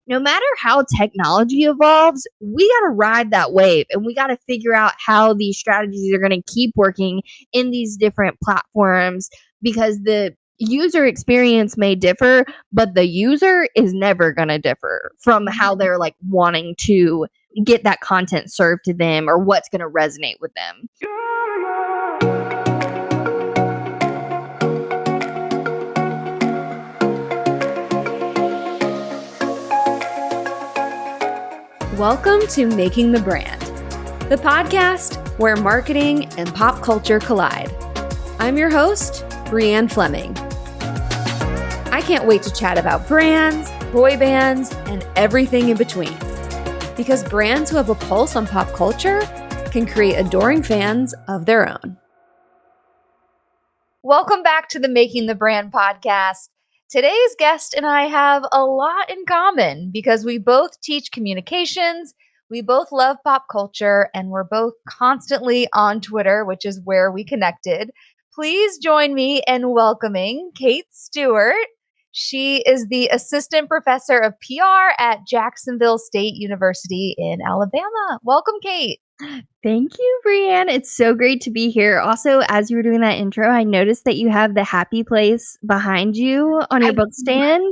no matter how technology evolves, we got to ride that wave and we got to figure out how these strategies are going to keep working in these different platforms, because the user experience may differ, but the user is never going to differ from how they're like wanting to get that content served to them or what's going to resonate with them. Welcome to Making the Brand, the podcast where marketing and pop culture collide. I'm your host, Brianne Fleming. I can't wait to chat about brands, boy bands, and everything in between. Because brands who have a pulse on pop culture can create adoring fans of their own. Welcome back to the Making the Brand podcast. Today's guest and I have a lot in common because we both teach communications, we both love pop culture, and we're both constantly on Twitter, which is where we connected. Please join me in welcoming Kate Stewart. She is the assistant professor of PR at Jacksonville State University in Alabama. Welcome, Kate. Thank you, Brianne. It's so great to be here. Also, as you were doing that intro, I noticed that you have the happy place behind you on your book stand.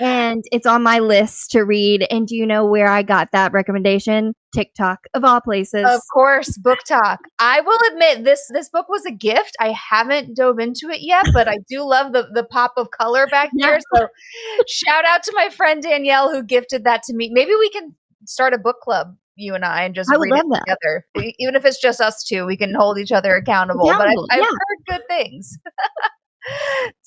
And it's on my list to read. And do you know where I got that recommendation? TikTok, of all places. Of course, Book Talk. I will admit this book was a gift. I haven't dove into it yet, but I do love the pop of color back here. So shout out to my friend Danielle who gifted that to me. Maybe we can start a book club, you and I, and just read it together. Even if it's just us two, we can hold each other accountable. But I've heard good things.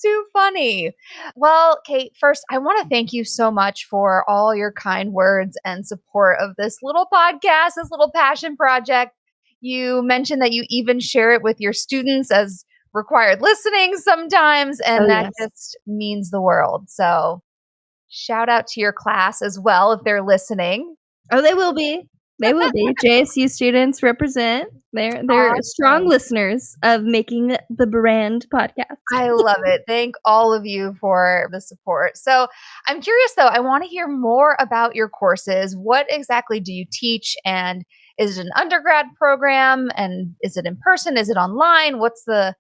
Too funny. Well, Kate, first, I want to thank you so much for all your kind words and support of this little podcast, this little passion project. You mentioned that you even share it with your students as required listening sometimes, and that just means the world. So shout out to your class as well if they're listening. Oh, they will be. They will be. JSU students represent. They're awesome. Strong listeners of Making the Brand podcast. I love it. Thank all of you for the support. So I'm curious, though. I want to hear more about your courses. What exactly do you teach? And is it an undergrad program? And is it in person? Is it online? What's the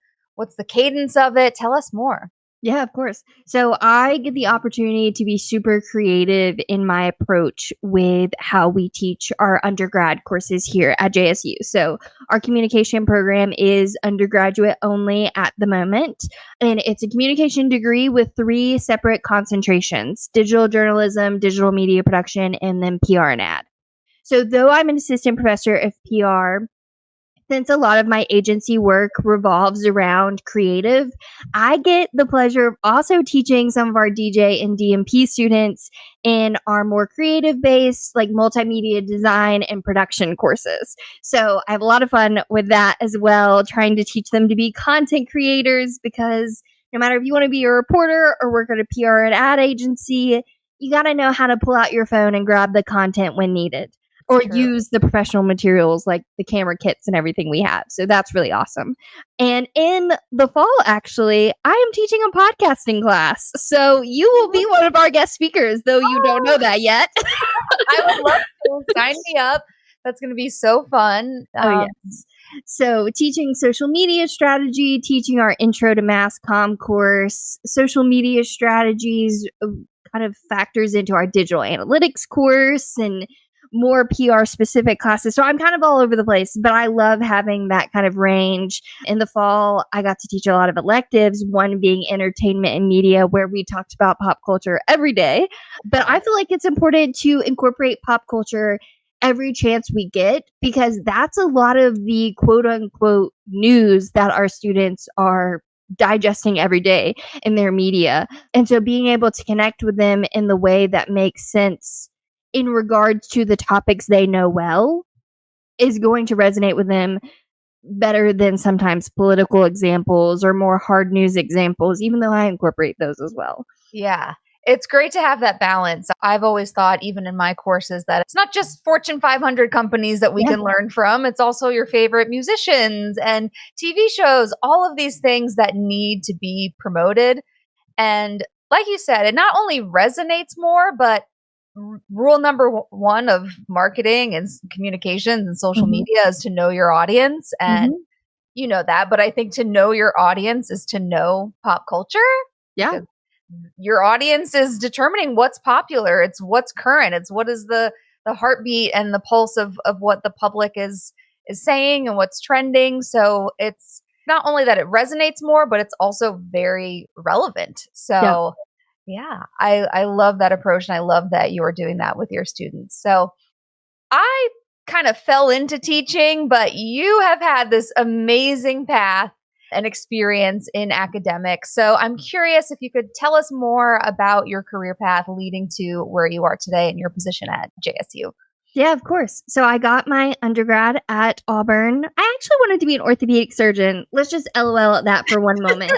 cadence of it? Tell us more. Yeah, of course. So I get the opportunity to be super creative in my approach with how we teach our undergrad courses here at JSU. So our communication program is undergraduate only at the moment, and it's a communication degree with 3 separate concentrations: digital journalism, digital media production, and then PR and ad. So though I'm an assistant professor of PR, since a lot of my agency work revolves around creative, I get the pleasure of also teaching some of our DJ and DMP students in our more creative-based, like multimedia design and production courses. So I have a lot of fun with that as well, trying to teach them to be content creators, because no matter if you want to be a reporter or work at a PR and ad agency, you got to know how to pull out your phone and grab the content when needed. Or use the professional materials like the camera kits and everything we have. So that's really awesome. And in the fall, actually, I am teaching a podcasting class. So you will be one of our guest speakers, though you don't know that yet. I would love to. Sign me up. That's going to be so fun. Yes. So teaching social media strategy, teaching our intro to mass comm course, social media strategies kind of factors into our digital analytics course, and more PR specific classes. So I'm kind of all over the place, but I love having that kind of range. In the fall, I got to teach a lot of electives, one being entertainment and media, where we talked about pop culture every day. But I feel like it's important to incorporate pop culture every chance we get, because that's a lot of the quote unquote news that our students are digesting every day in their media. And so being able to connect with them in the way that makes sense in regards to the topics they know well is going to resonate with them better than sometimes political examples or more hard news examples, even though I incorporate those as well. Yeah. It's great to have that balance. I've always thought, even in my courses, that it's not just Fortune 500 companies that we can learn from. It's also your favorite musicians and TV shows, all of these things that need to be promoted. And like you said, it not only resonates more, but rule number one of marketing and communications and social Mhm. media is to know your audience. And Mhm. you know that, but I think to know your audience is to know pop culture, Yeah. because your audience is determining what's popular. It's what's current. It's what is the heartbeat and the pulse of what the public is saying and what's trending. So it's not only that it resonates more, but it's also very relevant. Yeah. So yeah, I love that approach, and I love that you are doing that with your students. So I kind of fell into teaching, but you have had this amazing path and experience in academics. So I'm curious if you could tell us more about your career path leading to where you are today and your position at JSU. Yeah, of course. So I got my undergrad at Auburn. I actually wanted to be an orthopedic surgeon. Let's just LOL at that for one moment.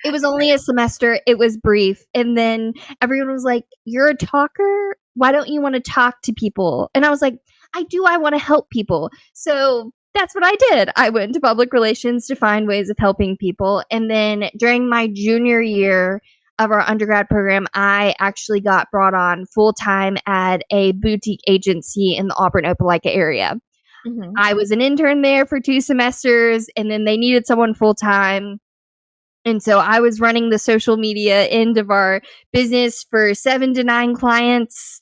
It was only a semester, it was brief. And then everyone was like, "You're a talker. Why don't you want to talk to people?" And I was like, "I do. I want to help people." So that's what I did. I went into public relations to find ways of helping people. And then during my junior year, of our undergrad program, I actually got brought on full time at a boutique agency in the Auburn Opelika area. Mm-hmm. I was an intern there for 2 semesters, and then they needed someone full time. And so I was running the social media end of our business for 7 to 9 clients,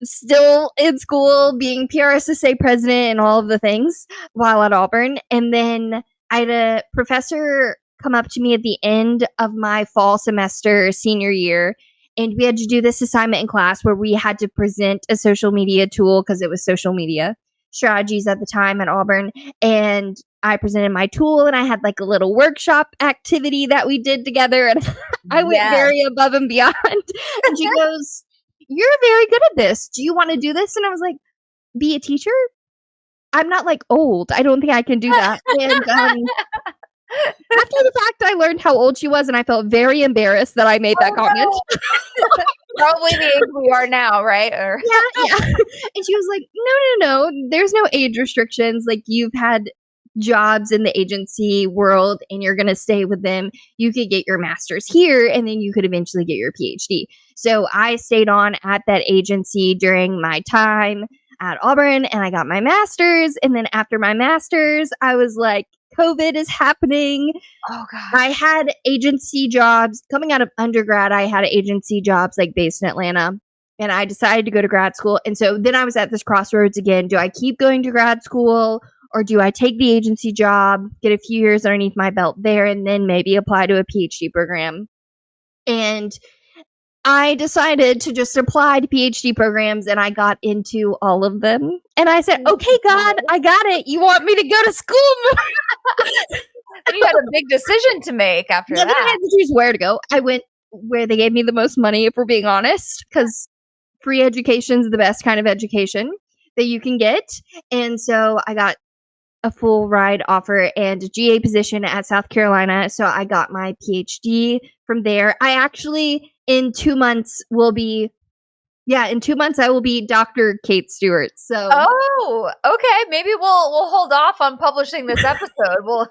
still in school, being PRSSA president and all of the things while at Auburn. And then I had a professor come up to me at the end of my fall semester senior year, and we had to do this assignment in class where we had to present a social media tool because it was social media strategies at the time at Auburn. And I presented my tool, and I had like a little workshop activity that we did together, and I went Yes. very above and beyond. And she goes, "You're very good at this. Do you want to do this?" And I was like, "Be a teacher? I'm not like old. I don't think I can do that." And after the fact, I learned how old she was, and I felt very embarrassed that I made that Oh, comment. no. Probably the age we are now, right? Or Yeah. And she was like, "No, no, no. There's no age restrictions. Like, you've had jobs in the agency world and you're going to stay with them. You could get your master's here and then you could eventually get your PhD." So I stayed on at that agency during my time at Auburn, and I got my master's. And then after my master's, I was like, COVID is happening. oh I gosh. had agency jobs coming out of undergrad. I had agency jobs like based in Atlanta, and I decided to go to grad school. And so then I was at this crossroads again. Do I keep going to grad school, or do I take the agency job, get a few years underneath my belt there, and then maybe apply to a PhD program? And I decided to just apply to PhD programs, and I got into all of them. And I said, "Okay, God, I got it. You want me to go to school?" And you had a big decision to make after Yeah, then I that. had to choose where to go. I went where they gave me the most money, if we're being honest, because free education is the best kind of education that you can get. And so I got a full ride offer and a GA position at South Carolina. So I got my PhD from there. I actually, in 2 months, will be, yeah, in 2 months, I will be Dr. Kate Stewart. So Oh, okay. Maybe we'll hold off on publishing this episode. We'll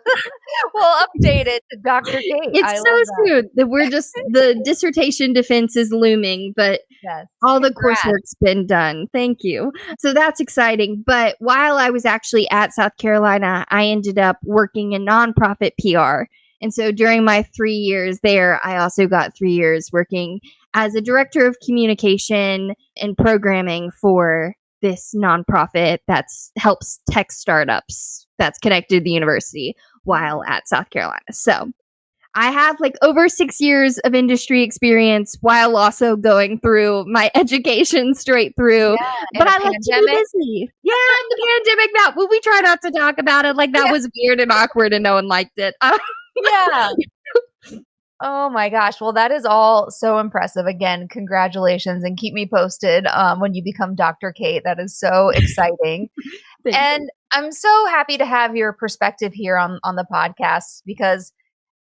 we'll update it to Dr. Kate. it's I so love that. soon that we're just, the dissertation defense is looming, but Yes. all the Congrats. coursework's been done. Thank you. So that's exciting. But while I was actually at South Carolina, I ended up working in nonprofit PR. And so during my 3 years there, I also got 3 years working as a director of communication and programming for this nonprofit that helps tech startups that's connected to the university while at South Carolina. So I have like over 6 years of industry experience while also going through my education straight through. Yeah. In But a I like to be pandemic. busy. Yeah, in the pandemic, that well, we try not to talk about it. Like that Yeah. was weird and awkward, and no one liked it. Yeah. Oh my gosh. Well, that is all so impressive. Again, congratulations, and keep me posted when you become Dr. Kate. That is so exciting. Thank you. And I'm so happy to have your perspective here on the podcast because,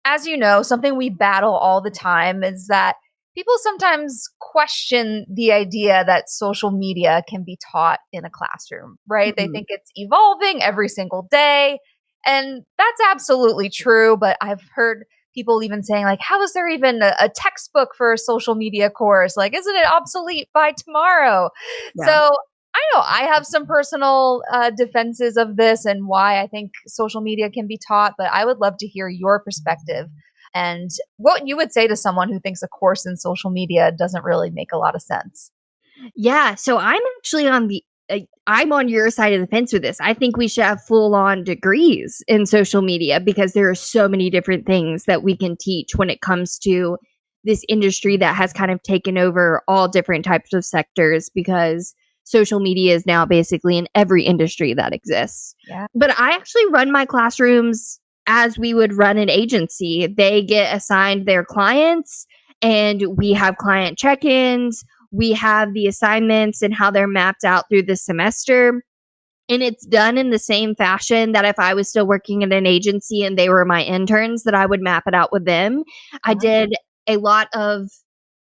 as you know, something we battle all the time is that people sometimes question the idea that social media can be taught in a classroom, right? They Mhm. think it's evolving every single day. And that's absolutely true. But I've heard people even saying like, how is there even a textbook for a social media course? Like, isn't it obsolete by tomorrow? Yeah. So I know I have some personal defenses of this and why I think social media can be taught, but I would love to hear your perspective and what you would say to someone who thinks a course in social media doesn't really make a lot of sense. Yeah, so I'm actually I'm on your side of the fence with this. I think we should have full on degrees in social media because there are so many different things that we can teach when it comes to this industry that has kind of taken over all different types of sectors because social media is now basically in every industry that exists. Yeah. But I actually run my classrooms as we would run an agency. They get assigned their clients and we have client check-ins. We have the assignments and how they're mapped out through the semester. And it's done in the same fashion that if I was still working at an agency and they were my interns, that I would map it out with them. I did a lot of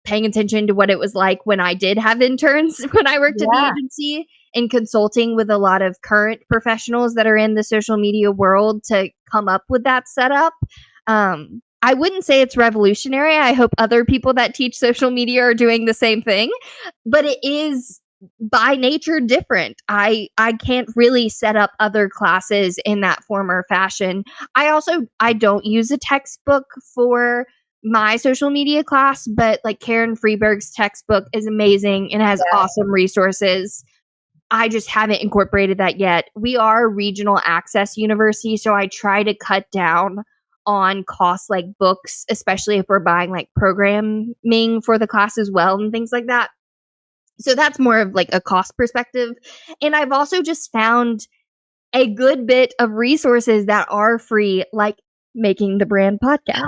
paying attention to what it was like when I did have interns when I worked at the agency and consulting with a lot of current professionals that are in the social media world to come up with that setup. I wouldn't say it's revolutionary. I hope other people that teach social media are doing the same thing, but it is by nature different. I can't really set up other classes in that form or fashion. I don't use a textbook for my social media class, but like Karen Freeberg's textbook is amazing and has awesome resources. I just haven't incorporated that yet. We are a regional access university, so I try to cut down on costs like books, especially if we're buying like programming for the class as well and things like that. So that's more of like a cost perspective. And I've also just found a good bit of resources that are free, like making the brand podcast,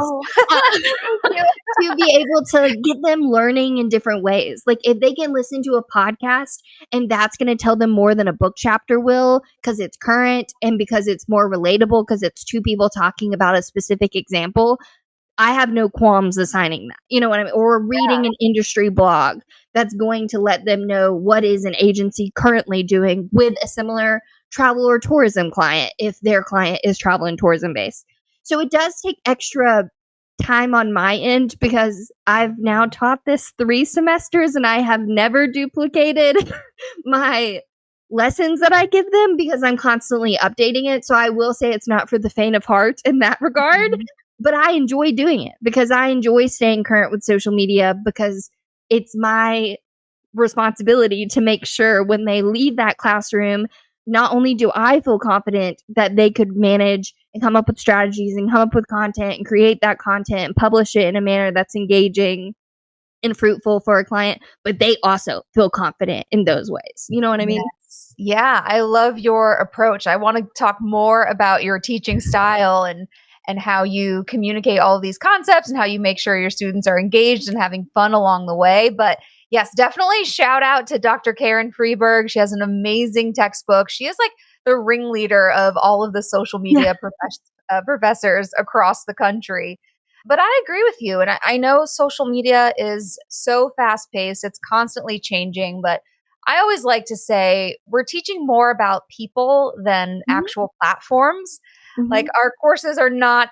to be able to get them learning in different ways. Like if they can listen to a podcast and that's going to tell them more than a book chapter will because it's current and because it's more relatable because it's two people talking about a specific example, I have no qualms assigning that. You know what I mean? Or reading an industry blog that's going to let them know what is an agency currently doing with a similar travel or tourism client if their client is travel and tourism based. So it does take extra time on my end because I've now taught this 3 semesters and I have never duplicated my lessons that I give them because I'm constantly updating it. So I will say it's not for the faint of heart in that regard. Mm-hmm. But I enjoy doing it because I enjoy staying current with social media because it's my responsibility to make sure when they leave that classroom, not only do I feel confident that they could manage and come up with strategies and come up with content and create that content and publish it in a manner that's engaging and fruitful for a client, but they also feel confident in those ways. You know what I mean? Yes. Yeah, I love your approach. I want to talk more about your teaching style and how you communicate all of these concepts and how you make sure your students are engaged and having fun along the way. But yes, definitely shout out to Dr. Karen Freeberg. She has an amazing textbook. She is like the ringleader of all of the social media professors across the country. But I agree with you. And I know social media is so fast paced, it's constantly changing. But I always like to say we're teaching more about people than actual platforms. Like our courses are not,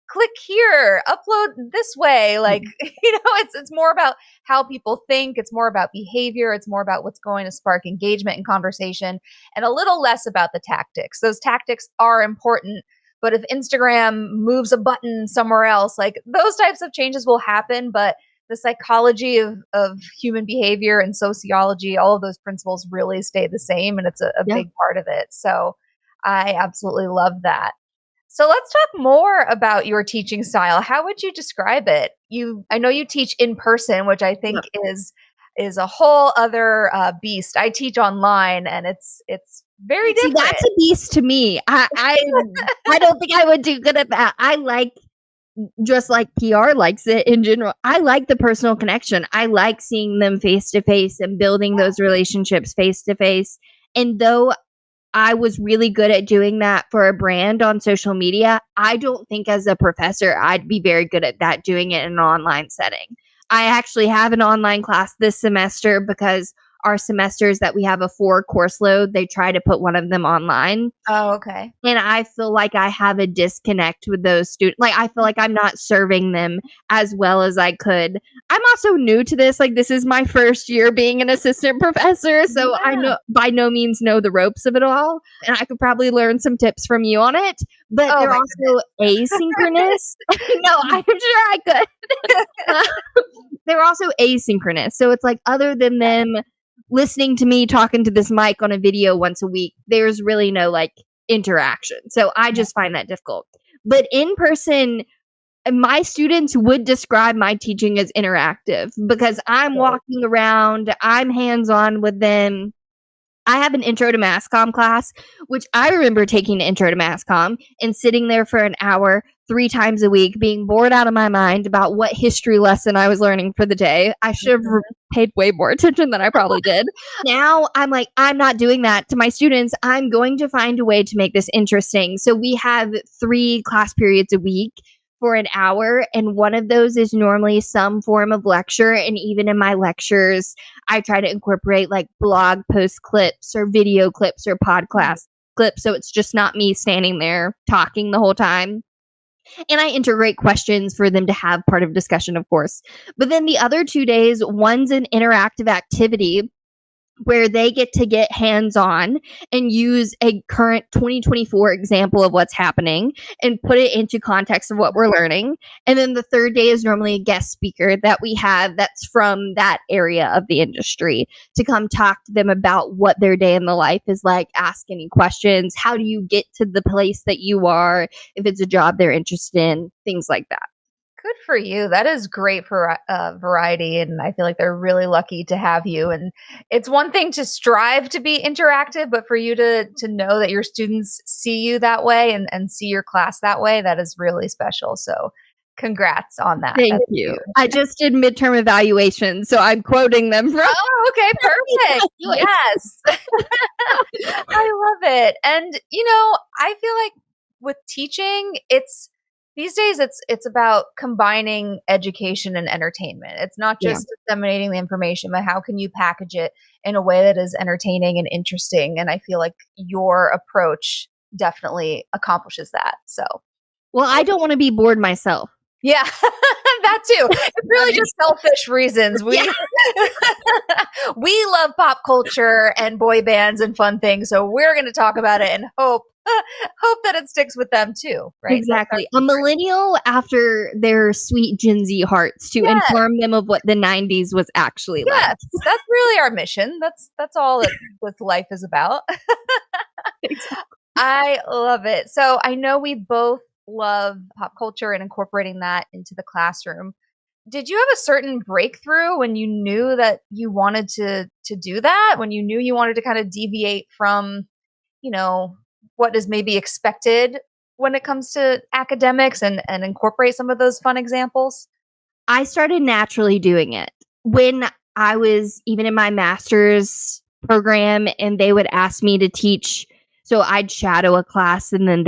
click here, upload this way. Like, it's more about how people think. It's more about behavior. It's more about what's going to spark engagement and conversation and a little less about the tactics. Those tactics are important. But if Instagram moves a button somewhere else, like those types of changes will happen. But the psychology of human behavior and sociology, all of those principles really stay the same. And it's a big part of it. So I absolutely love that. So let's talk more about your teaching style. How would you describe it? I know you teach in person, which I think is a whole other beast. I teach online, and it's very different. See, that's a beast to me. I don't think I would do good at that. I like, just like PR likes it in general, I like the personal connection. I like seeing them face to face and building those relationships face to face. And though I was really good at doing that for a brand on social media, I don't think as a professor, I'd be very good at that doing it in an online setting. I actually have an online class this semester because our semesters that we have a 4 course load, they try to put one of them online. Oh, okay. And I feel like I have a disconnect with those students. Like, I feel like I'm not serving them as well as I could. I'm also new to this. Like, this is my first year being an assistant professor. So I know by no means know the ropes of it all. And I could probably learn some tips from you on it. But they're also asynchronous. No, I'm sure I could. They're also asynchronous. So it's like, other than them listening to me talking to this mic on a video once a week, there's really no like interaction. So I just find that difficult. But in person, my students would describe my teaching as interactive because I'm walking around, I'm hands-on with them. I have an intro to mass comm class, which I remember taking an intro to mass comm and sitting there for an hour 3 times a week, being bored out of my mind about what history lesson I was learning for the day. I should have paid way more attention than I probably did. Now I'm like, I'm not doing that to my students. I'm going to find a way to make this interesting. So we have 3 class periods a week for an hour, and one of those is normally some form of lecture. And even in my lectures, I try to incorporate like blog post clips or video clips or podcast clips, so it's just not me standing there talking the whole time. And I integrate questions for them to have part of discussion, of course. But then the other 2 days, one's an interactive activity where they get hands-on and use a current 2024 example of what's happening and put it into context of what we're learning. And then the third day is normally a guest speaker that we have that's from that area of the industry to come talk to them about what their day in the life is like, ask any questions. How do you get to the place that you are? If it's a job they're interested in, things like that. Good for you. That is great for variety. And I feel like they're really lucky to have you. And it's one thing to strive to be interactive, but for you to know that your students see you that way and see your class that way, that is really special. So congrats on that. Thank you. Huge. I just did midterm evaluation, so I'm quoting them from. Oh, okay. Perfect. Yes. I love it. And, I feel like with teaching, these days, it's about combining education and entertainment. It's not just disseminating the information, but how can you package it in a way that is entertaining and interesting? And I feel like your approach definitely accomplishes that. So, well, I don't want to be bored myself. Yeah, that too. It's really just selfish reasons. We we love pop culture and boy bands and fun things, so we're going to talk about it and hope that it sticks with them too, right? Exactly. A millennial after their sweet Gen Z hearts to inform them of what the 90s was actually like. Yes, that's really our mission. That's all what life is about. Exactly. I love it. So I know we both love pop culture and incorporating that into the classroom. Did you have a certain breakthrough when you knew that you wanted to do that? When you knew you wanted to kind of deviate from, what is maybe expected when it comes to academics and incorporate some of those fun examples? I started naturally doing it. When I was even in my master's program and they would ask me to teach, so I'd shadow a class and then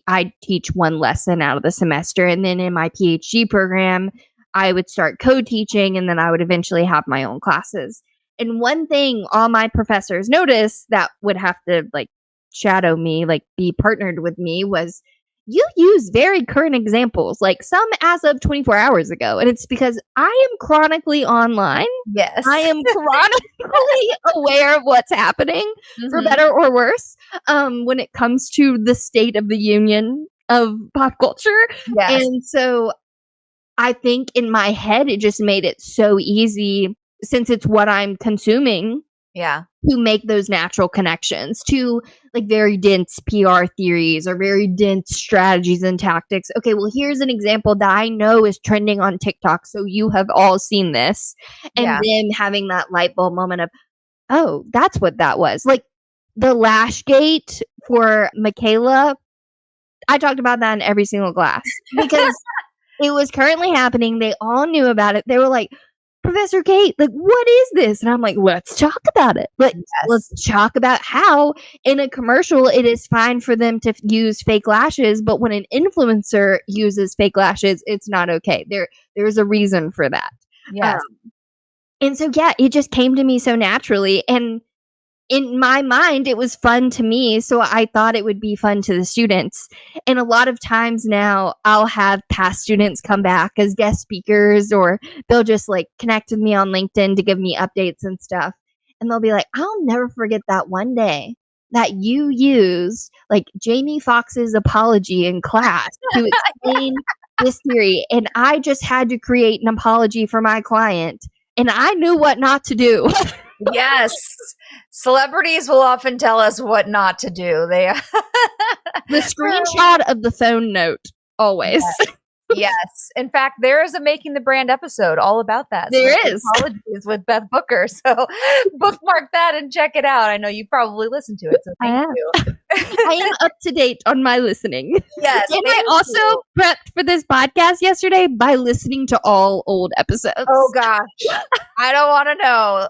I'd teach one lesson out of the semester. And then in my PhD program, I would start co-teaching and then I would eventually have my own classes. And one thing all my professors noticed that would have to shadow me, be partnered with me, was you use very current examples, some as of 24 hours ago. And it's because I am chronically online. Yes. I am chronically aware of what's happening, for better or worse, when it comes to the state of the union of pop culture. Yes. And so I think in my head, it just made it so easy, since it's what I'm consuming, to make those natural connections to very dense PR theories or very dense strategies and tactics. Okay, well, here's an example that I know is trending on TikTok, so you have all seen this. And then having that light bulb moment of, oh, that's what that was. The lash gate for Michaela, I talked about that in every single class because it was currently happening. They all knew about it. They were like, Professor Kate, what is this? And I'm like, let's talk about it. Let's talk about how in a commercial, it is fine for them to use fake lashes, but when an influencer uses fake lashes, it's not okay. There's a reason for that. Yes. And so, yeah, it just came to me so naturally. And in my mind, it was fun to me. So I thought it would be fun to the students. And a lot of times now, I'll have past students come back as guest speakers, or they'll just like connect with me on LinkedIn to give me updates and stuff. And they'll be like, I'll never forget that one day that you used like Jamie Foxx's apology in class to explain this theory. And I just had to create an apology for my client. And I knew what not to do. Yes. Celebrities will often tell us what not to do. The screenshot of the phone note, always. Yes. In fact, there is a Making the Brand episode all about that. There is. Apologies with Beth Booker. So bookmark that and check it out. I know you probably listened to it. So thank you. I am up to date on my listening. Yes. And I also prepped for this podcast yesterday by listening to all old episodes. Oh, gosh. I don't want to know.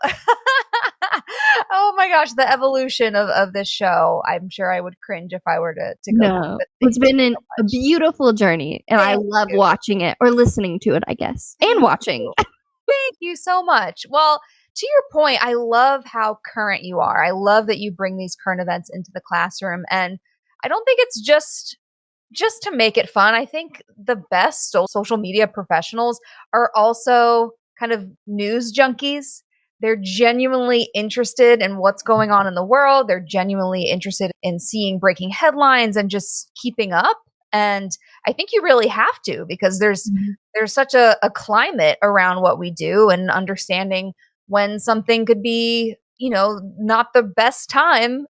Oh, my gosh. The evolution of this show. I'm sure I would cringe if I were to go. No, it's been a beautiful journey. And I love watching it, or listening to it, I guess. And watching. Thank you so much. Well, to your point, I love how current you are. I love that you bring these current events into the classroom. And I don't think it's just to make it fun. I think the best social media professionals are also kind of news junkies. They're genuinely interested in what's going on in the world. They're genuinely interested in seeing breaking headlines and just keeping up. And I think you really have to, because there's such a climate around what we do, and understanding when something could be, not the best time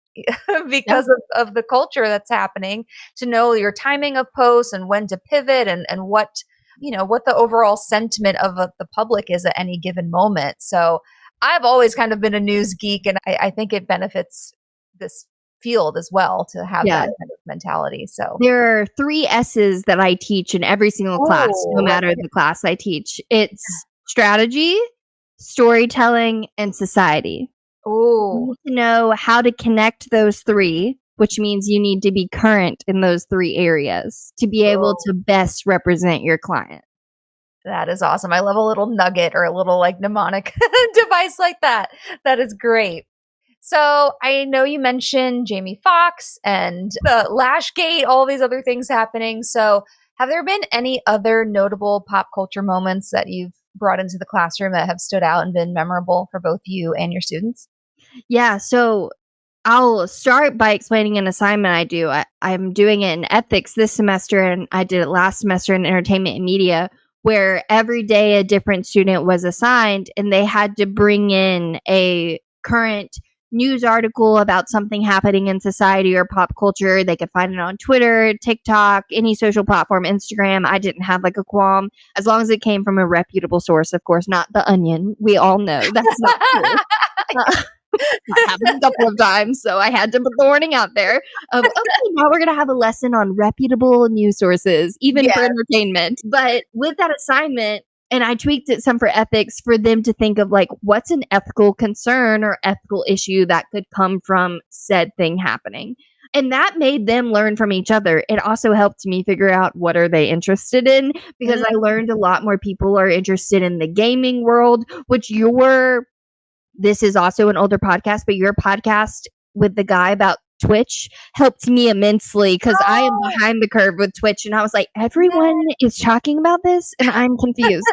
because of the culture that's happening, to know your timing of posts and when to pivot, and what the overall sentiment of the public is at any given moment. So I've always kind of been a news geek, and I think it benefits this field as well to have that kind of mentality. So there are 3 S's that I teach in every single class, no matter the class I teach. It's strategy, storytelling, and society. You need to know how to connect those 3, which means you need to be current in those 3 areas to be able to best represent your client. That is awesome. I love a little nugget or a little like mnemonic device like that. That is great. So I know you mentioned Jamie Foxx and Lashgate, all these other things happening. So have there been any other notable pop culture moments that you've brought into the classroom that have stood out and been memorable for both you and your students? Yeah, so I'll start by explaining an assignment I do. I'm doing it in ethics this semester, and I did it last semester in entertainment and media, where every day a different student was assigned, and they had to bring in a current news article about something happening in society or pop culture. They could find it on Twitter, TikTok, any social platform, Instagram. I didn't have like a qualm, as long as it came from a reputable source, of course, not The Onion. We all know that's not true. That happened a couple of times, so I had to put the warning out there of, okay, now we're going to have a lesson on reputable news sources, even for entertainment. But with that assignment, and I tweaked it some for ethics, for them to think of like, what's an ethical concern or ethical issue that could come from said thing happening. And that made them learn from each other. It also helped me figure out what are they interested in, because I learned a lot more people are interested in the gaming world, which this is also an older podcast, but your podcast with the guy about Twitch helped me immensely, because I am behind the curve with Twitch, and I was like, everyone is talking about this and I'm confused.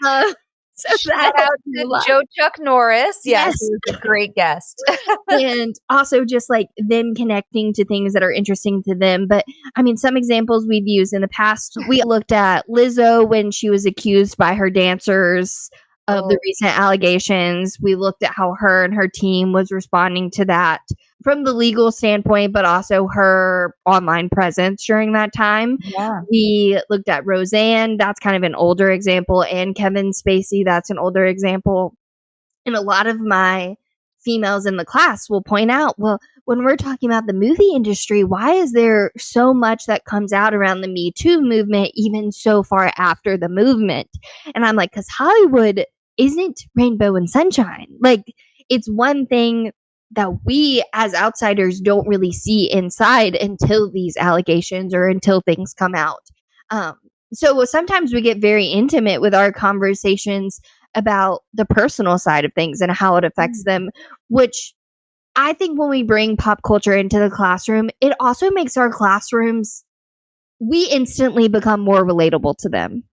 So shout out to Joe Chuck Norris. Yes, he was a great guest. And also just like them connecting to things that are interesting to them. But I mean, some examples we've used in the past, we looked at Lizzo when she was accused by her dancers of the recent allegations. We looked at how her and her team was responding to that from the legal standpoint, but also her online presence during that time. Yeah. We looked at Roseanne. That's kind of an older example. And Kevin Spacey. That's an older example. And a lot of my females in the class will point out, well, when we're talking about the movie industry, why is there so much that comes out around the Me Too movement, even so far after the movement? And I'm like, because Hollywood isn't rainbow and sunshine. Like, it's one thing that we as outsiders don't really see inside until these allegations or until things come out. So sometimes we get very intimate with our conversations about the personal side of things and how it affects them, which I think when we bring pop culture into the classroom, it also makes our classrooms, we instantly become more relatable to them.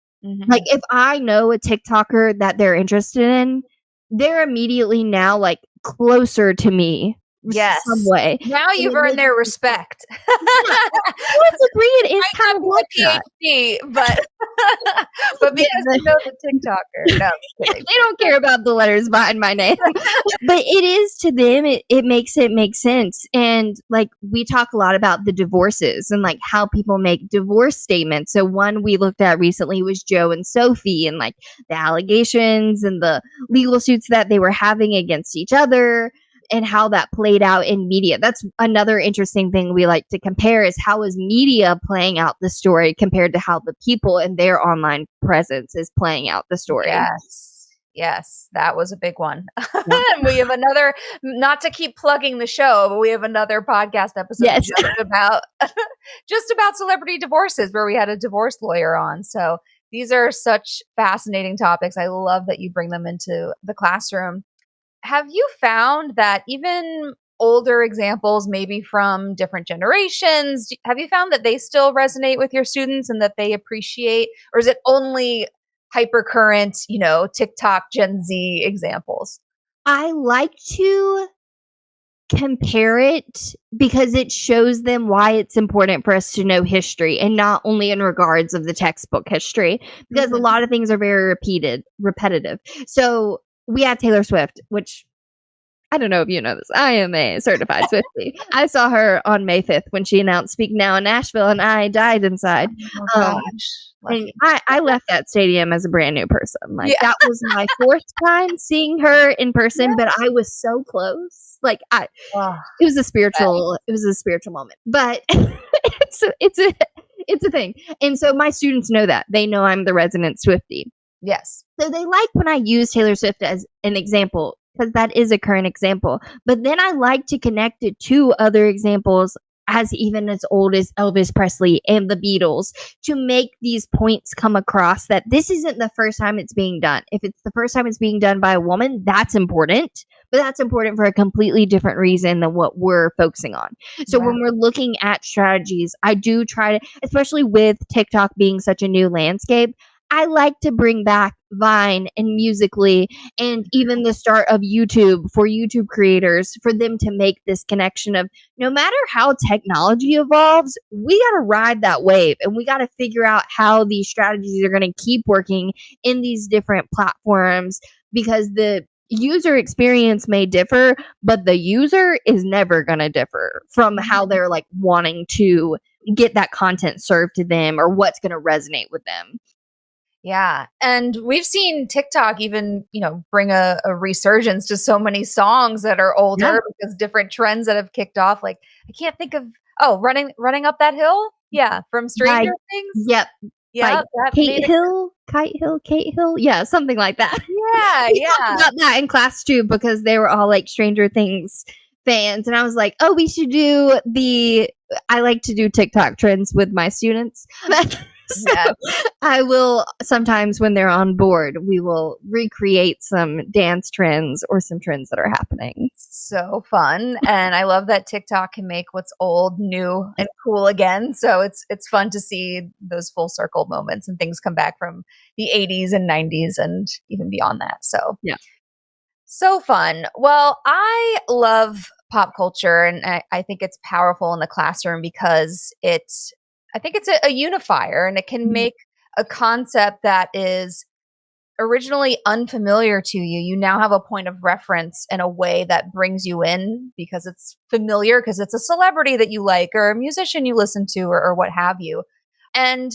Like, if I know a TikToker that they're interested in, they're immediately now like closer to me Yes. some way. Now you've earned their respect. I would agree. It is kind of like that. PhD, but because you know the TikToker. No, they don't care about the letters behind my name. But it is to them, it makes it make sense. And like, we talk a lot about the divorces and like how people make divorce statements. So one we looked at recently was Joe and Sophie, and like the allegations and the legal suits that they were having against each other, and how that played out in media. That's another interesting thing we like to compare, is how is media playing out the story compared to how the people in their online presence is playing out the story. Yes, that was a big one. And we have another, not to keep plugging the show, but we have another podcast episode just about celebrity divorces, where we had a divorce lawyer on. So these are such fascinating topics. I love that you bring them into the classroom. Have you found that even older examples, maybe from different generations, have you found that they still resonate with your students and that they appreciate, or is it only hypercurrent, TikTok Gen Z examples? I like to compare it because it shows them why it's important for us to know history, and not only in regards of the textbook history, because a lot of things are very repetitive. So we had Taylor Swift, which I don't know if you know this. I am a certified Swiftie. I saw her on May 5th when she announced Speak Now in Nashville, and I died inside. And I left that stadium as a brand new person. Like, that was my 4th time seeing her in person, but I was so close. Like, it was a spiritual moment. But it's a thing. And so my students know that. They know I'm the resident Swiftie. Yes. So they like when I use Taylor Swift as an example, because that is a current example. But then I like to connect it to other examples, even as old as Elvis Presley and the Beatles, to make these points come across that this isn't the first time it's being done. If it's the first time it's being done by a woman, that's important. But that's important for a completely different reason than what we're focusing on. So when we're looking at strategies, I do try to, especially with TikTok being such a new landscape, I like to bring back Vine and Musical.ly, and even the start of YouTube, for YouTube creators, for them to make this connection of, no matter how technology evolves, we got to ride that wave, and we got to figure out how these strategies are going to keep working in these different platforms, because the user experience may differ, but the user is never going to differ from how they're like wanting to get that content served to them, or what's going to resonate with them. Yeah. And we've seen TikTok even, bring a resurgence to so many songs that are older because different trends that have kicked off. Like, I can't think of, running up that hill. Yeah. From Stranger Things. Yep. Yeah. Kate Hill. Yeah. Something like that. Yeah. We talked about that in class too, because they were all like Stranger Things fans. And I was like, we should do I like to do TikTok trends with my students. So I will sometimes, when they're on board, we will recreate some dance trends or some trends that are happening. So fun. And I love that TikTok can make what's old new and cool again. So it's fun to see those full circle moments and things come back from the 80s and 90s and even beyond that. So so fun. Well, I love pop culture, and I think it's powerful in the classroom because I think it's a unifier, and it can make a concept that is originally unfamiliar to you. You now have a point of reference in a way that brings you in because it's familiar, because it's a celebrity that you like, or a musician you listen to, or what have you. And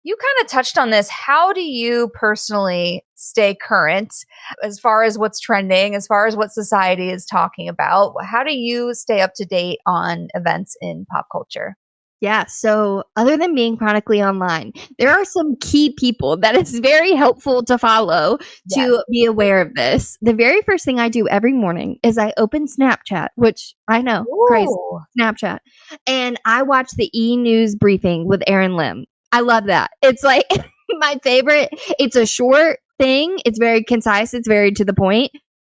you kind of touched on this. How do you personally stay current as far as what's trending, as far as what society is talking about? How do you stay up to date on events in pop culture? Yeah, so other than being chronically online, there are some key people that it's very helpful to follow to be aware of this. The very first thing I do every morning is I open Snapchat, which I know, crazy, Snapchat, and I watch the E! News briefing with Erin Lim. I love that. It's like my favorite. It's a short thing. It's very concise. It's very to the point.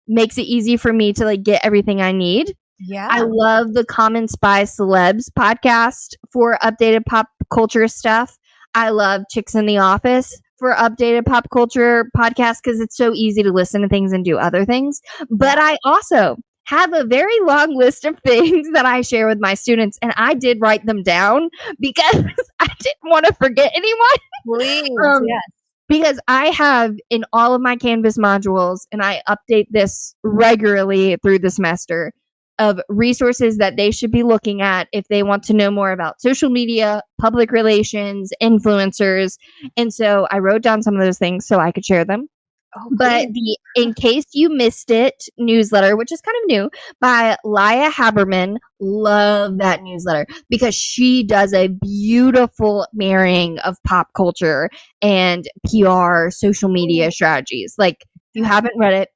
Makes it easy for me to like get everything I need. Yeah. I love the Common Spy Celebs podcast for updated pop culture stuff. I love Chicks in the Office for updated pop culture podcasts because it's so easy to listen to things and do other things. But I also have a very long list of things that I share with my students, and I did write them down because I didn't want to forget anyone. Please, yes. Because I have in all of my Canvas modules, and I update this regularly through the semester, of resources that they should be looking at if they want to know more about social media, public relations, influencers. And so I wrote down some of those things so I could share them. Oh, But the In Case You Missed It newsletter, which is kind of new, by Laya Haberman, love that newsletter because she does a beautiful marrying of pop culture and PR, social media strategies. Like, if you haven't read it,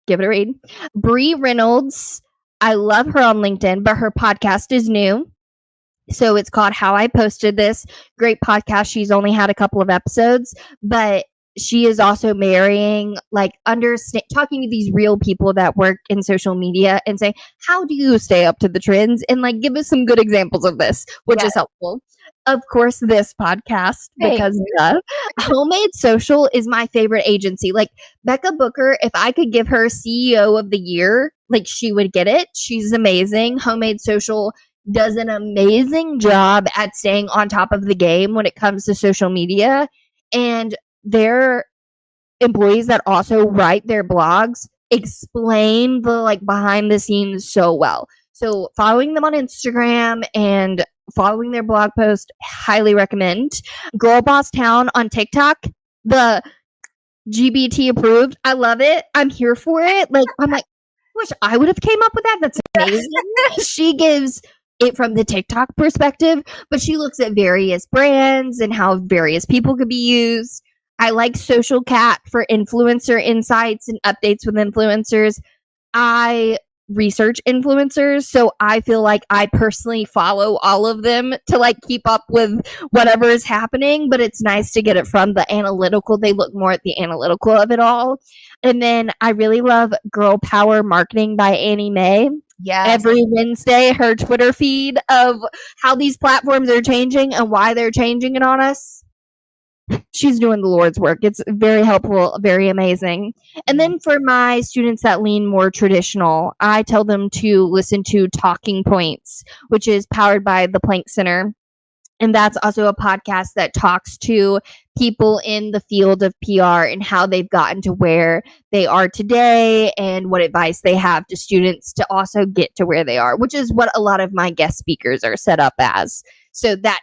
give it a read. Bree Reynolds, I love her on LinkedIn, but her podcast is new. So it's called How I Posted This. Great podcast. She's only had a couple of episodes, but she is also marrying, like, talking to these real people that work in social media and say, how do you stay up to the trends? And like, give us some good examples of this, which is helpful. Of course, this podcast, because Homemade Social is my favorite agency. Like, Becca Booker, if I could give her CEO of the year, like, she would get it. She's amazing. Homemade Social does an amazing job at staying on top of the game when it comes to social media. And their employees that also write their blogs explain the like behind the scenes so well. So following them on Instagram and following their blog post, highly recommend. Girl Boss Town on TikTok, the GBT approved. I love it. I'm here for it. Like, I'm like, wish I would have came up with that. That's amazing. She gives it from the TikTok perspective, but she looks at various brands and how various people could be used. I like Social Cat for influencer insights and updates with influencers. I research influencers, so I feel like I personally follow all of them to like keep up with whatever is happening, but it's nice to get it from the analytical. They look more at the analytical of it all. And then I really love Girl Power Marketing by Annie Mae. Yes. Every Wednesday, her Twitter feed of how these platforms are changing and why they're changing it on us. She's doing the Lord's work. It's very helpful, very amazing. And then for my students that lean more traditional, I tell them to listen to Talking Points, which is powered by the Planck Center. And that's also a podcast that talks to people in the field of PR and how they've gotten to where they are today and what advice they have to students to also get to where they are, which is what a lot of my guest speakers are set up as. So that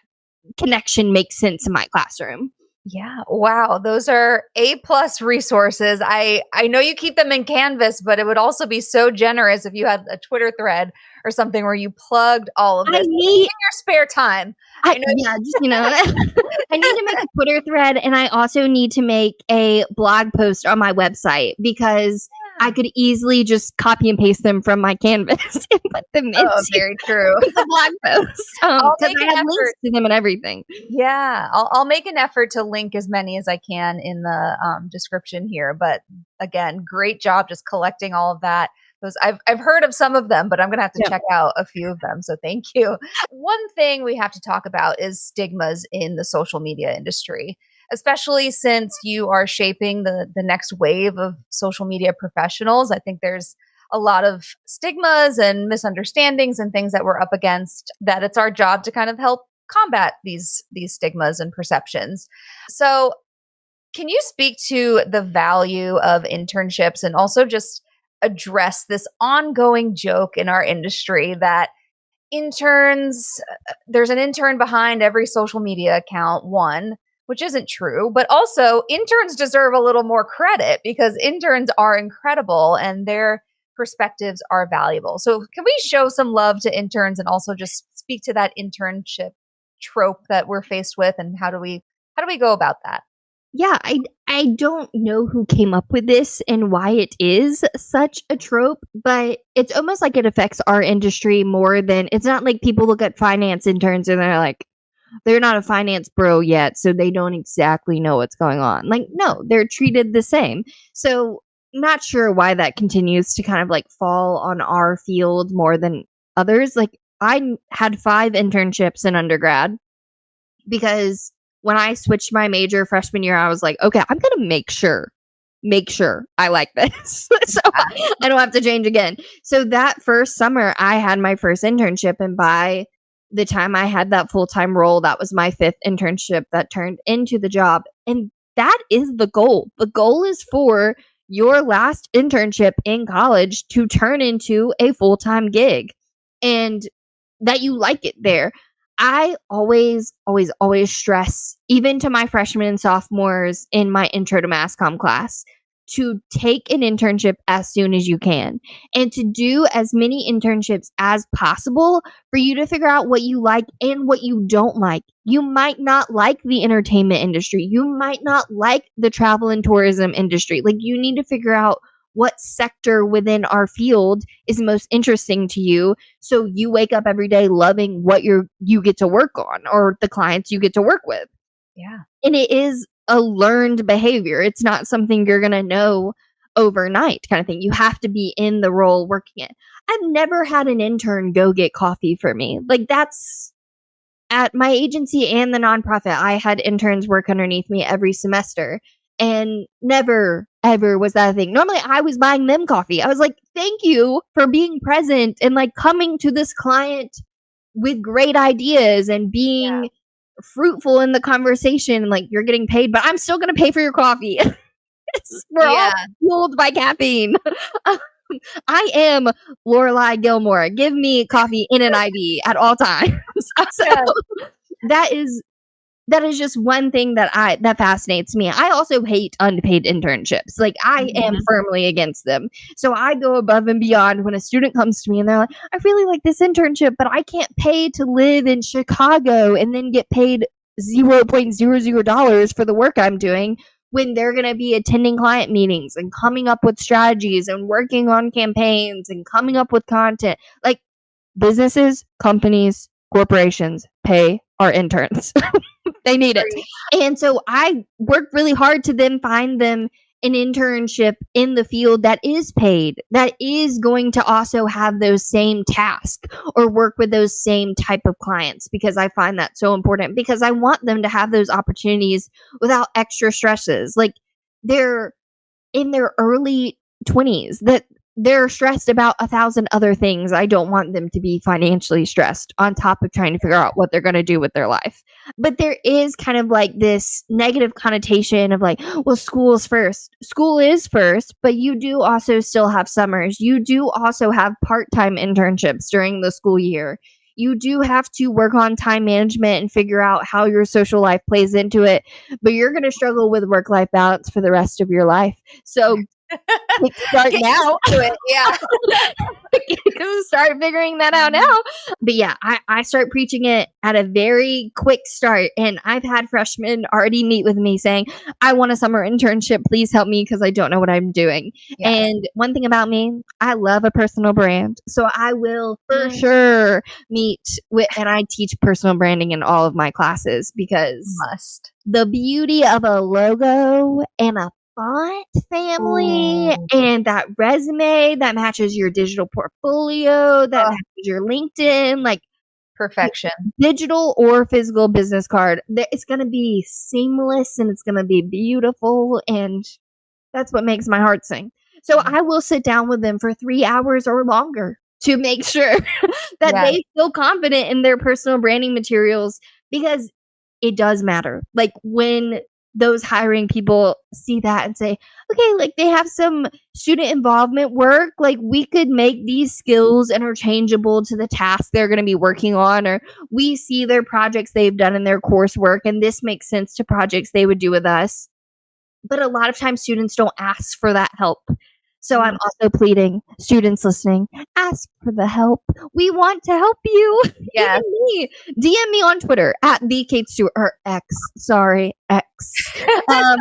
connection makes sense in my classroom. Yeah. Wow. Those are A+ resources. I know you keep them in Canvas, but it would also be so generous if you had a Twitter thread or something where you plugged all of this in your spare time. I need to make a Twitter thread, and I also need to make a blog post on my website because I could easily just copy and paste them from my Canvas and put them into very true. the blog post because I have links to them and everything. Yeah, I'll make an effort to link as many as I can in the description here. But again, great job just collecting all of that. Those I've heard of some of them, but I'm going to have to check out a few of them. So thank you. One thing we have to talk about is stigmas in the social media industry, especially since you are shaping the next wave of social media professionals. I think there's a lot of stigmas and misunderstandings and things that we're up against that it's our job to kind of help combat these stigmas and perceptions. So can you speak to the value of internships and also just address this ongoing joke in our industry that there's an intern behind every social media account, one, which isn't true, but also interns deserve a little more credit because interns are incredible and their perspectives are valuable. So can we show some love to interns and also just speak to that internship trope that we're faced with, and how do we go about that? Yeah, I don't know who came up with this and why it is such a trope, but it's almost like it affects our industry more than, it's not like people look at finance interns and they're like, they're not a finance bro yet, so they don't exactly know what's going on. Like, no, they're treated the same. So, not sure why that continues to kind of like fall on our field more than others. Like, I had 5 internships in undergrad because when I switched my major freshman year, I was like, okay, I'm going to make sure I like this. So I don't have to change again. So that first summer, I had my first internship. And by the time I had that full-time role, that was my 5th internship that turned into the job. And that is the goal. The goal is for your last internship in college to turn into a full-time gig and that you like it there. I always, always, always stress, even to my freshmen and sophomores in my intro to mass comm class, to take an internship as soon as you can and to do as many internships as possible for you to figure out what you like and what you don't like. You might not like the entertainment industry. You might not like the travel and tourism industry. Like, you need to figure out what sector within our field is most interesting to you, so you wake up every day loving what you get to work on or the clients you get to work with. Yeah. And it is a learned behavior. It's not something you're going to know overnight kind of thing. You have to be in the role working it. I've never had an intern go get coffee for me. Like, that's at my agency and the nonprofit. I had interns work underneath me every semester, and never ever was that a thing. Normally I was buying them coffee. I was like, thank you for being present and like coming to this client with great ideas and being fruitful in the conversation. Like, you're getting paid, but I'm still going to pay for your coffee. We're all fueled by caffeine. I am Lorelai Gilmore. Give me coffee in an IV at all times. So that is just one thing that fascinates me. I also hate unpaid internships. Like, I am firmly against them. So I go above and beyond when a student comes to me and they're like, I really like this internship, but I can't pay to live in Chicago and then get paid $0.00 for the work I'm doing, when they're going to be attending client meetings and coming up with strategies and working on campaigns and coming up with content. Like, businesses, companies, corporations pay our interns. They need it. And so I worked really hard to then find them an internship in the field that is paid, that is going to also have those same tasks or work with those same type of clients, because I find that so important, because I want them to have those opportunities without extra stresses. Like, they're in their early 20s, that they're stressed about 1,000 other things. I don't want them to be financially stressed on top of trying to figure out what they're going to do with their life. But there is kind of like this negative connotation of like, well, school's first. School is first, but you do also still have summers. You do also have part-time internships during the school year. You do have to work on time management and figure out how your social life plays into it, but you're going to struggle with work-life balance for the rest of your life. So start now. Start figuring that out now. But yeah, I start preaching it at a very quick start. And I've had freshmen already meet with me saying, I want a summer internship. Please help me because I don't know what I'm doing. Yes. And one thing about me, I love a personal brand. So I will for sure meet with, and I teach personal branding in all of my classes, because the beauty of a logo and a font family and that resume that matches your digital portfolio, that matches your LinkedIn, like perfection, digital or physical business card. It's going to be seamless and it's going to be beautiful. And that's what makes my heart sing. So I will sit down with them for 3 hours or longer to make sure that they feel confident in their personal branding materials, because it does matter. Like, when those hiring people see that and say, okay, like, they have some student involvement work, like, we could make these skills interchangeable to the task they're going to be working on, or we see their projects they've done in their coursework and this makes sense to projects they would do with us. But a lot of times students don't ask for that help. So I'm also pleading, students listening, ask for the help. We want to help you. Yeah. DM me on Twitter at the Kate Stewart, or X. Sorry, X. I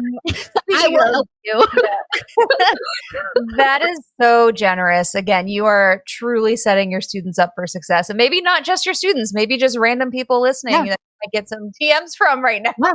will help you. That is so generous. Again, you are truly setting your students up for success, and maybe not just your students, maybe just random people listening. I get some DMs from right now. Yeah.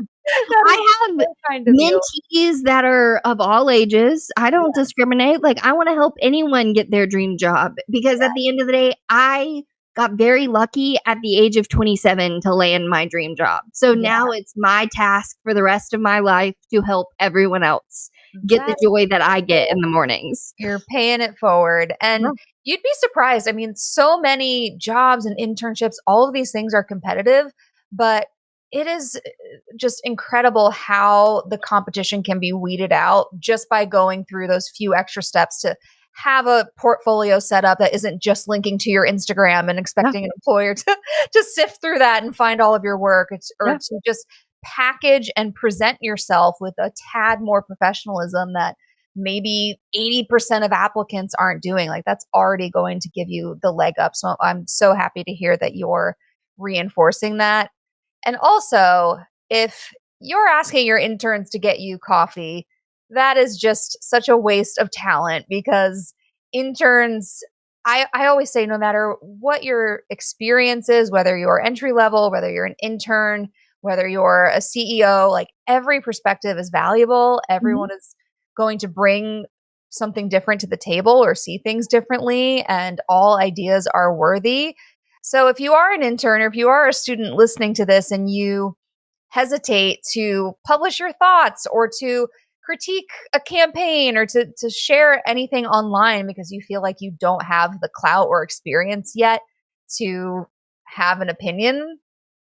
I have Kind of you. mentees that are of all ages. I don't discriminate. Like, I want to help anyone get their dream job because at the end of the day, I got very lucky at the age of 27 to land my dream job. So now it's my task for the rest of my life to help everyone else get the joy that I get in the mornings. You're paying it forward. And you'd be surprised. I mean, so many jobs and internships, all of these things are competitive, but it is just incredible how the competition can be weeded out just by going through those few extra steps to have a portfolio set up that isn't just linking to your Instagram and expecting an employer to sift through that and find all of your work. To just package and present yourself with a tad more professionalism that maybe 80% of applicants aren't doing. Like, that's already going to give you the leg up. So I'm so happy to hear that you're reinforcing that. And also, if you're asking your interns to get you coffee, that is just such a waste of talent because interns, I always say, no matter what your experience is, whether you're entry level, whether you're an intern, whether you're a CEO, like every perspective is valuable. Everyone is going to bring something different to the table or see things differently, and all ideas are worthy. So if you are an intern or if you are a student listening to this and you hesitate to publish your thoughts or to critique a campaign or to share anything online because you feel like you don't have the clout or experience yet to have an opinion,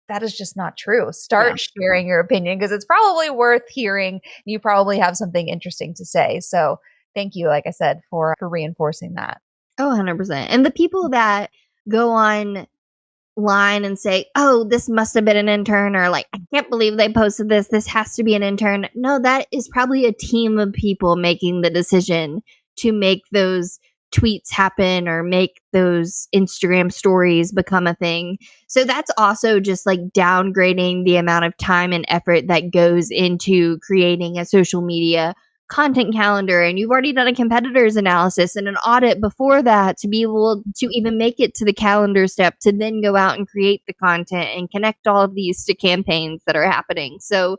that is just not true. Start sharing your opinion because it's probably worth hearing. You probably have something interesting to say. So thank you, like I said, for reinforcing that. Oh, 100%. And the people that go online and say, oh, this must have been an intern, or like, I can't believe they posted this. This has to be an intern. No, that is probably a team of people making the decision to make those tweets happen or make those Instagram stories become a thing. So that's also just like downgrading the amount of time and effort that goes into creating a social media content calendar. And you've already done a competitors analysis and an audit before that to be able to even make it to the calendar step to then go out and create the content and connect all of these to campaigns that are happening. So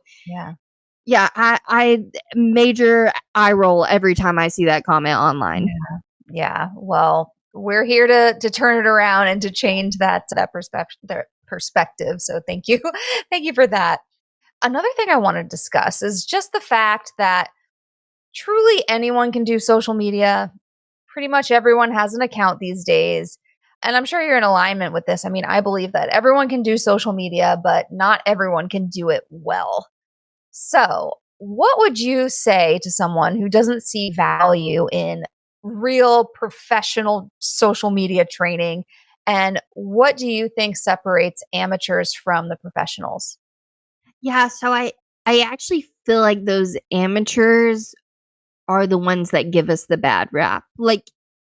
I major eye roll every time I see that comment online. Yeah. Well, we're here to turn it around and to change that perspective. So thank you. Thank you for that. Another thing I want to discuss is just the fact that truly anyone can do social media. Pretty much everyone has an account these days. And I'm sure you're in alignment with this. I mean, I believe that everyone can do social media, but not everyone can do it well. So, what would you say to someone who doesn't see value in real professional social media training? And what do you think separates amateurs from the professionals? Yeah, so I actually feel like those amateurs are the ones that give us the bad rap. Like,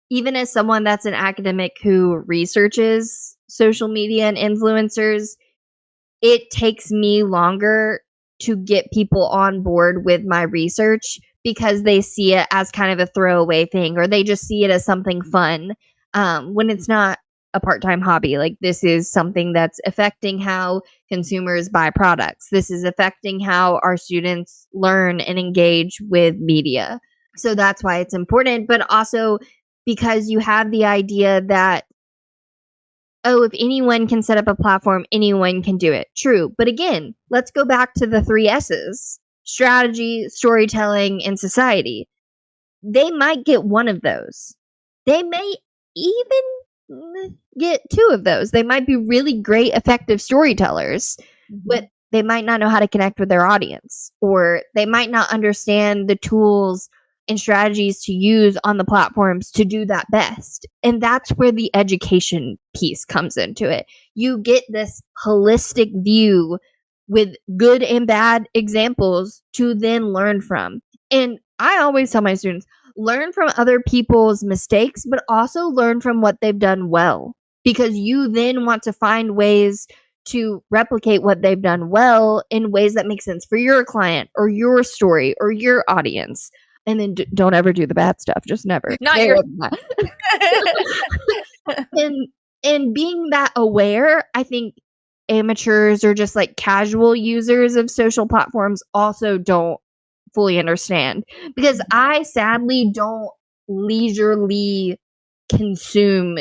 even as someone that's an academic who researches social media and influencers, it takes me longer to get people on board with my research because they see it as kind of a throwaway thing, or they just see it as something fun when it's not a part-time hobby. Like, this is something that's affecting how consumers buy products. This is affecting how our students learn and engage with media. So that's why it's important, but also because you have the idea that, oh, if anyone can set up a platform, anyone can do it. True. But again, let's go back to the 3 S's: strategy, storytelling, and society. They might get one of those. They may even get 2 of those. They might be really great, effective storytellers, but they might not know how to connect with their audience, or they might not understand the tools and strategies to use on the platforms to do that best. And that's where the education piece comes into it. You get this holistic view with good and bad examples to then learn from. And I always tell my students, learn from other people's mistakes, but also learn from what they've done well, because you then want to find ways to replicate what they've done well in ways that make sense for your client or your story or your audience. And then don't ever do the bad stuff. Just never. Not your. and being that aware, I think amateurs or just like casual users of social platforms also don't fully understand, because I sadly don't leisurely consume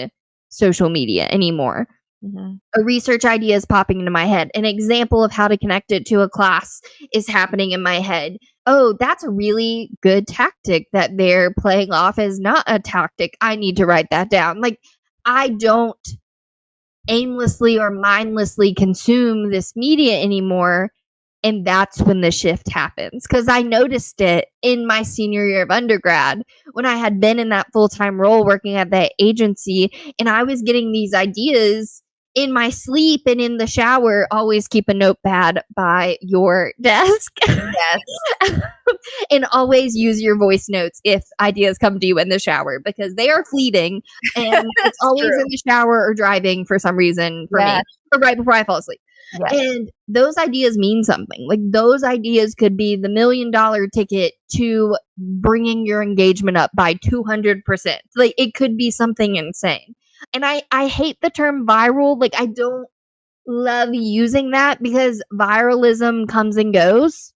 social media anymore. A research idea is popping into my head. An example of how to connect it to a class is happening in my head. Oh, that's a really good tactic that they're playing off as not a tactic. I need to write that down. Like, I don't aimlessly or mindlessly consume this media anymore. And that's when the shift happens, because I noticed it in my senior year of undergrad when I had been in that full-time role working at that agency, and I was getting these ideas in my sleep and in the shower. Always keep a notepad by your desk. Yes. And always use your voice notes if ideas come to you in the shower, because they are fleeting, and it's always true. in the shower or driving for some reason for me, or right before I fall asleep. Yeah. And those ideas mean something. Like, those ideas could be the $1 million ticket to bringing your engagement up by 200%. Like, it could be something insane. And I hate the term viral. Like, I don't love using that, because viralism comes and goes.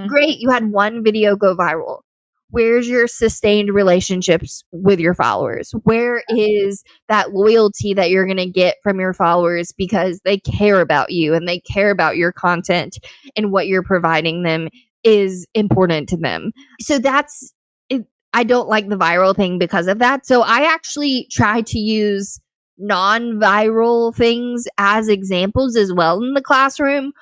Great, you had one video go viral. Where's your sustained relationships with your followers? Where is that loyalty that you're going to get from your followers because they care about you and they care about your content, and what you're providing them is important to them? So that's it. I don't like the viral thing because of that. So I actually try to use non-viral things as examples as well in the classroom.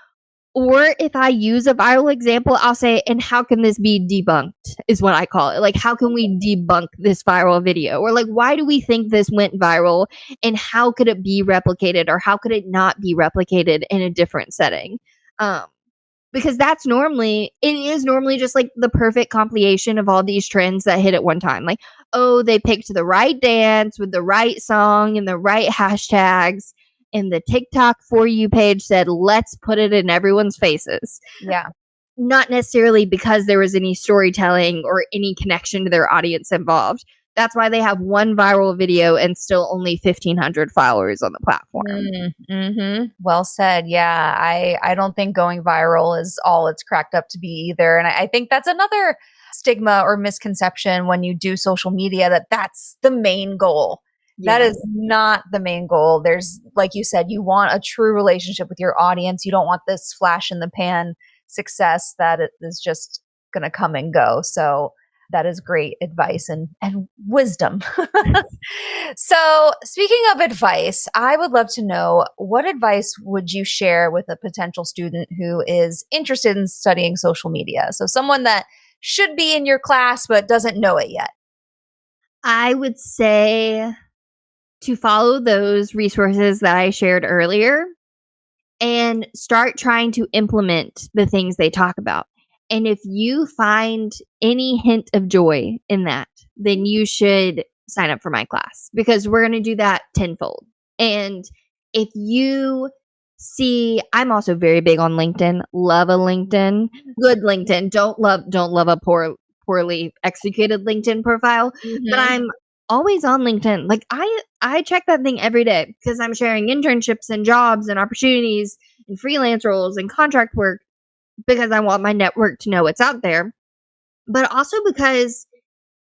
Or if I use a viral example, I'll say, and how can this be debunked, is what I call it. Like, how can we debunk this viral video? Or like, why do we think this went viral, and how could it be replicated, or how could it not be replicated in a different setting? Because it is normally just like the perfect compilation of all these trends that hit at one time. Like, oh, they picked the right dance with the right song and the right hashtags, and the TikTok For You page said, let's put it in everyone's faces. Yeah. Not necessarily because there was any storytelling or any connection to their audience involved. That's why they have one viral video and still only 1,500 followers on the platform. Well said. Yeah. I don't think going viral is all it's cracked up to be either. And I think that's another stigma or misconception when you do social media, that that's the main goal. That is not the main goal. There's, like you said, you want a true relationship with your audience. You don't want this flash in the pan success that it is just going to come and go. So that is great advice and wisdom. So speaking of advice, I would love to know, what advice would you share with a potential student who is interested in studying social media? So someone that should be in your class but doesn't know it yet. I would say to follow those resources that I shared earlier and start trying to implement the things they talk about. And if you find any hint of joy in that, then you should sign up for my class, because we're going to do that tenfold. And if you see, I'm also very big on LinkedIn. Love a LinkedIn. Good LinkedIn. Don't love a poorly executed LinkedIn profile. But I'm always on LinkedIn. Like, I check that thing every day, because I'm sharing internships and jobs and opportunities and freelance roles and contract work, because I want my network to know what's out there. But also because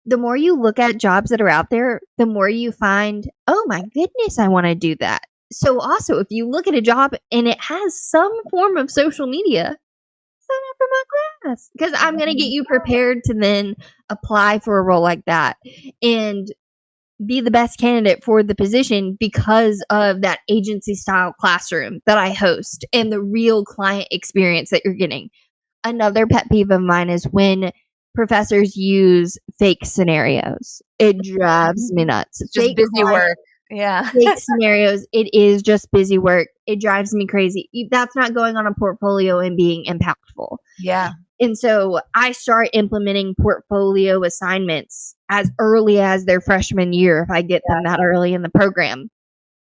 the more you look at jobs that are out there, the more you find, oh my goodness, I want to do that. So also, if you look at a job and it has some form of social media, sign up for my class, because I'm going to get you prepared to then apply for a role like that and be the best candidate for the position, because of that agency style classroom that I host and the real client experience that you're getting. Another pet peeve of mine is when professors use fake scenarios. It drives me nuts. It's just busy work. Yeah. Fake scenarios. It is just busy work. It drives me crazy. That's not going on a portfolio and being impactful. Yeah. And so I start implementing portfolio assignments as early as their freshman year, if I get them that early in the program,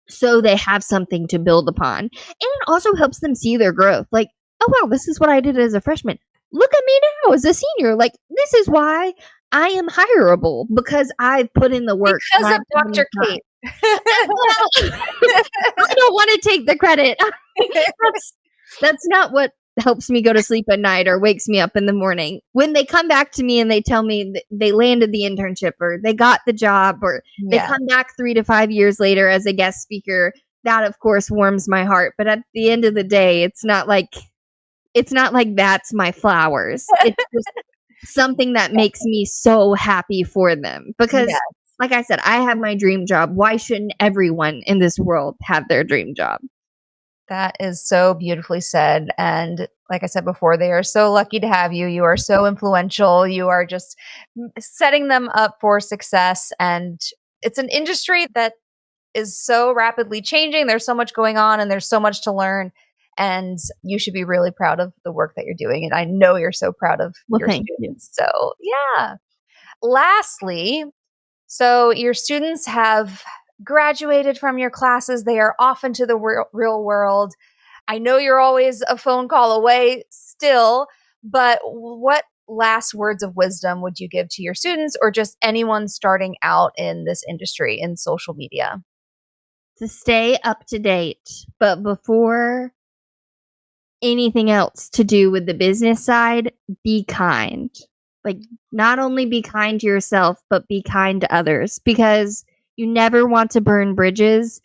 so they have something to build upon. And it also helps them see their growth. Like, oh, wow, this is what I did as a freshman. Look at me now as a senior. Like, this is why I am hireable, because I've put in the work. Because of Dr. Kate. I don't want to take the credit. That's not what helps me go to sleep at night or wakes me up in the morning. When they come back to me and they tell me that they landed the internship or they got the job or they Yeah. come back 3 to 5 years later as a guest speaker, that of course warms my heart. But at the end of the day, it's not like that's my flowers. It's just something that makes me so happy for them because Yes. like I said, I have my dream job. Why shouldn't everyone in this world have their dream job? That is so beautifully said. And like I said before, they are so lucky to have you. You are so influential. You are just setting them up for success. And it's an industry that is so rapidly changing. There's so much going on and there's so much to learn. And you should be really proud of the work that you're doing. And I know you're so proud of Well, your thank you. students. So, yeah. Lastly, so your students have graduated from your classes. They are off into the real world. I know you're always a phone call away still, but what last words of wisdom would you give to your students or just anyone starting out in this industry in social media? To stay up to date, but before anything else to do with the business side, be kind. Like, not only be kind to yourself, but be kind to others because you never want to burn bridges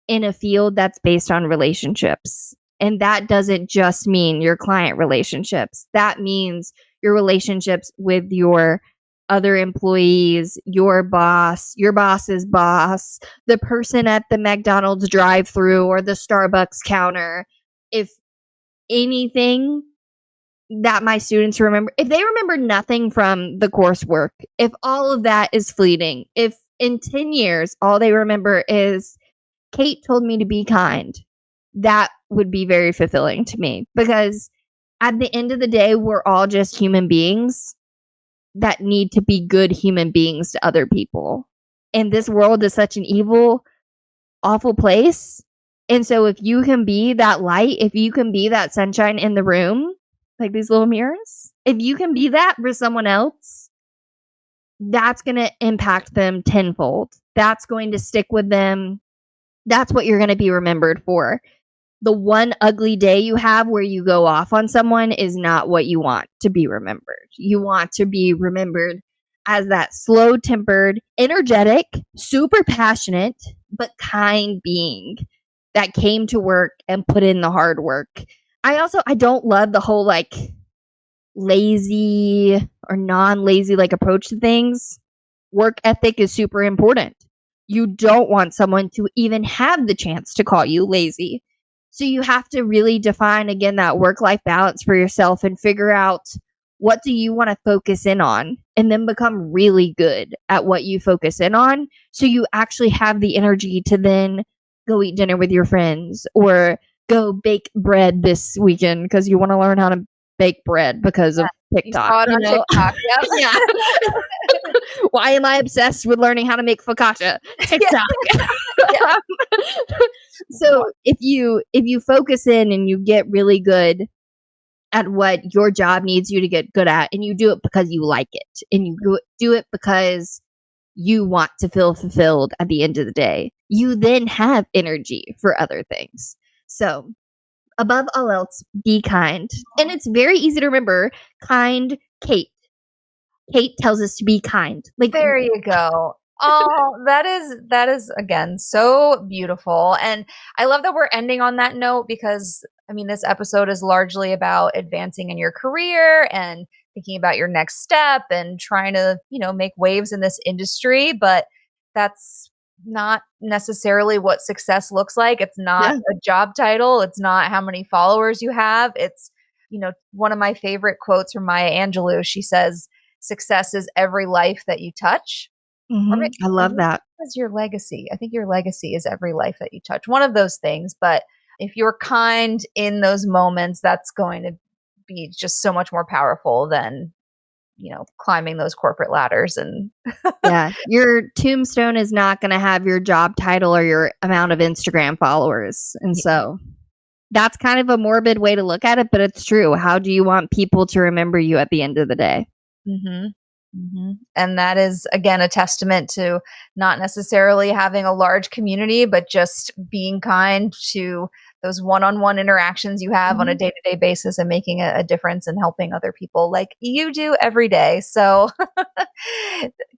in a field that's based on relationships. And that doesn't just mean your client relationships, that means your relationships with your other employees, your boss, your boss's boss, the person at the McDonald's drive-through or the Starbucks counter. If anything that my students remember, if they remember nothing from the coursework, if all of that is fleeting, if in 10 years all they remember is Kate told me to be kind, that would be very fulfilling to me because at the end of the day, we're all just human beings that need to be good human beings to other people. And this world is such an evil, awful place. And so if you can be that light, if you can be that sunshine in the room, like these little mirrors, if you can be that for someone else, that's going to impact them tenfold. That's going to stick with them. That's what you're going to be remembered for. The one ugly day you have where you go off on someone is not what you want to be remembered. You want to be remembered as that slow tempered, energetic, super passionate, but kind being that came to work and put in the hard work. I don't love the whole like lazy or non-lazy like approach to things. Work ethic is super important. You don't want someone to even have the chance to call you lazy. So you have to really define again that work-life balance for yourself and figure out what do you want to focus in on and then become really good at what you focus in on so you actually have the energy to then go eat dinner with your friends or go bake bread this weekend because you want to learn how to bake bread because of You TikTok. saw it on TikTok. Yep. Yeah. Why am I obsessed with learning how to make focaccia? TikTok. Yeah. So if you focus in and you get really good at what your job needs you to get good at and you do it because you like it and you do it because you want to feel fulfilled at the end of the day, you then have energy for other things. So above all else, be kind. And it's very easy to remember. Kind Kate. Kate tells us to be kind. Like, there you go. Oh, that is again so beautiful. And I love that we're ending on that note because I mean this episode is largely about advancing in your career and thinking about your next step and trying to, make waves in this industry, but that's not necessarily what success looks like. It's not yeah. a job title, it's not how many followers you have. It's, one of my favorite quotes from Maya Angelou. She says, "Success is every life that you touch." I love that. Is your legacy. I think your legacy is every life that you touch. One of those things. But if you're kind in those moments, that's going to be just so much more powerful than, climbing those corporate ladders. And Yeah. Your tombstone is not going to have your job title or your amount of Instagram followers. And so that's kind of a morbid way to look at it, but it's true. How do you want people to remember you at the end of the day? Mm-hmm. Mm-hmm. And that is, again, a testament to not necessarily having a large community, but just being kind to those one-on-one interactions you have on a Mhm. day-to-day basis and making a difference and helping other people like you do every day. So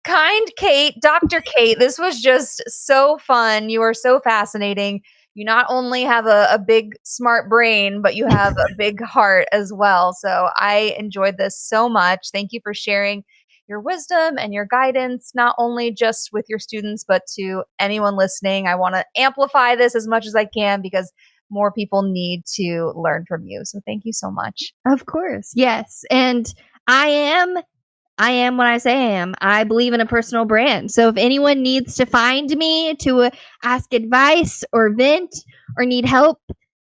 kind Kate, Dr. Kate, this was just so fun. You are so fascinating. You not only have a big smart brain, but you have a big heart as well. So I enjoyed this so much. Thank you for sharing your wisdom and your guidance, not only just with your students, but to anyone listening. I want to amplify this as much as I can because more people need to learn from you. So thank you so much. Of course. Yes. And I am I am what I say I am. I believe in a personal brand. So if anyone needs to find me to ask advice or vent or need help,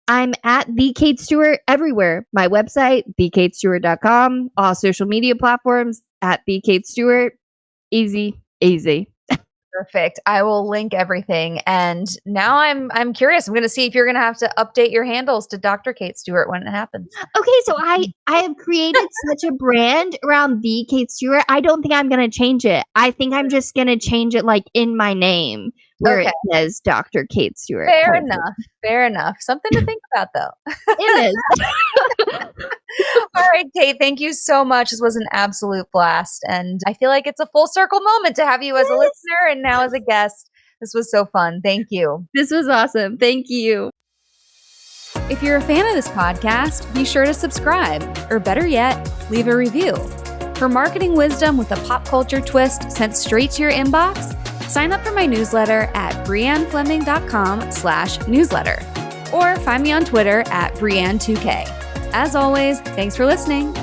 I'm at the Kate Stewart everywhere. My website, thekatestewart.com, all social media platforms at the Kate Stewart. Easy, easy. Perfect. I will link everything. And now I'm curious. I'm going to see if you're going to have to update your handles to Dr. Kate Stewart when it happens. Okay, so I have created such a brand around the Kate Stewart. I don't think I'm gonna change it. I think I'm just gonna change it like in my name where Okay. it says Dr. Kate Stewart. Fair enough. Fair enough. Something to think about though. It is. All right, Kate, thank you so much. This was an absolute blast. And I feel like it's a full circle moment to have you as a listener and now as a guest. This was so fun. Thank you. This was awesome. Thank you. If you're a fan of this podcast, be sure to subscribe, or better yet, leave a review. For marketing wisdom with a pop culture twist sent straight to your inbox, sign up for my newsletter at briannefleming.com/newsletter, or find me on Twitter at Brianne2K. As always, thanks for listening.